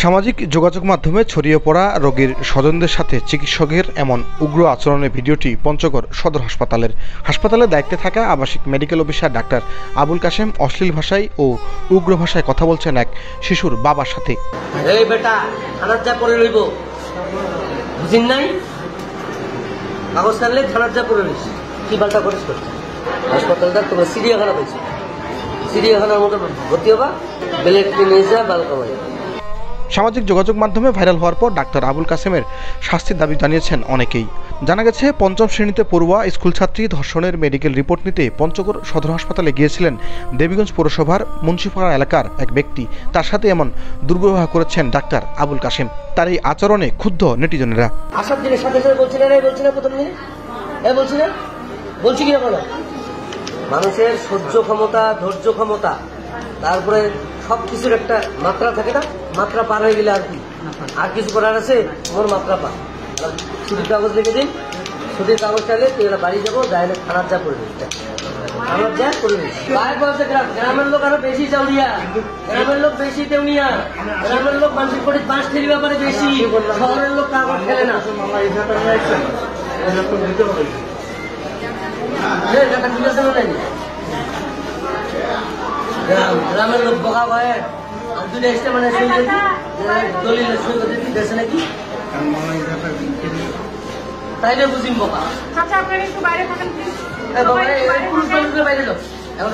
সামাজিক যোগাযোগ মাধ্যমে ছড়িয়ে পড়া রোগীর স্বজনদের সাথে চিকিৎসকের এমন উগ্র আচরণের ভিডিওটি পঞ্চগড় সদর হাসপাতালের দায়িত্বে থাকা আবাসিক medical officer doctor Abul Kashem অশ্লীল ভাষায় ও উগ্র ভাষায় কথা বলছেন এক শিশুর বাবার সাথে। এই বেটা থানার যা করে লইব, বুঝিন নাই? কাগজ কাটলে থানার যা করে লইস, কি পাল্টা করিস? হাসপাতালটা তোমার চিড়িয়াখানা পেয়েছি, চিড়িয়াখানার মতো ভর্তি হবা, বেলেট কিনে যা বাল কামাই। সামাজিক যোগাযোগ মাধ্যমে ভাইরাল হওয়ার পর ডাক্তার আবুল কাশেমের শাস্তির দাবি জানিয়েছেন অনেকেই। জানা গেছে, পঞ্চম শ্রেণীতে পড়ুয়া স্কুল ছাত্রী ধর্ষণের মেডিকেল রিপোর্ট নিতে পঞ্চগড় সদর হাসপাতালে গিয়েছিলেন দেবীগঞ্জ পৌরসভার মুন্সিপাড়া এলাকার এক ব্যক্তি। তার সাথে এমন দুর্ব্যবহার করেছেন ডাক্তার আবুল কাশেম। তার এই আচরণে ক্ষুব্ধ নেটিজনেরা। আসার দিনের সাথে সাথে বলছি না, বলছি না, প্রথম দিনে বলছি না, বলছি কিনা বলো? মানুষের সহ্য ক্ষমতা, ধৈর্য ক্ষমতা, তারপরে সবকিছুর একটা মাত্রা থাকে না? মাত্রা পার হয়ে গেলে আর কিছু করার আছে? ওর মাত্রা পা। ছুটির কাগজ লিখে দিন, ছুটির কাগজ চাইলে তুই বাড়ি যাবো, যাই থানার যা করে দিস, থানার যা করে দিস। গ্রামের লোক আরো বেশি চাউরিয়া, গ্রামের লোক বেশি তেউনিয়া, গ্রামের লোক মানসিক কোটি 5 ঠেলি ব্যাপারে বেশি, শহরের লোক কাগজ খেলে না। গ্রামের লোক বোকা ভয়ে দুটো এসে মানে দলিল দেশে নাকি, তাইলে বুঝিম বোকা। পুরুষ বাইরে যাও এখন।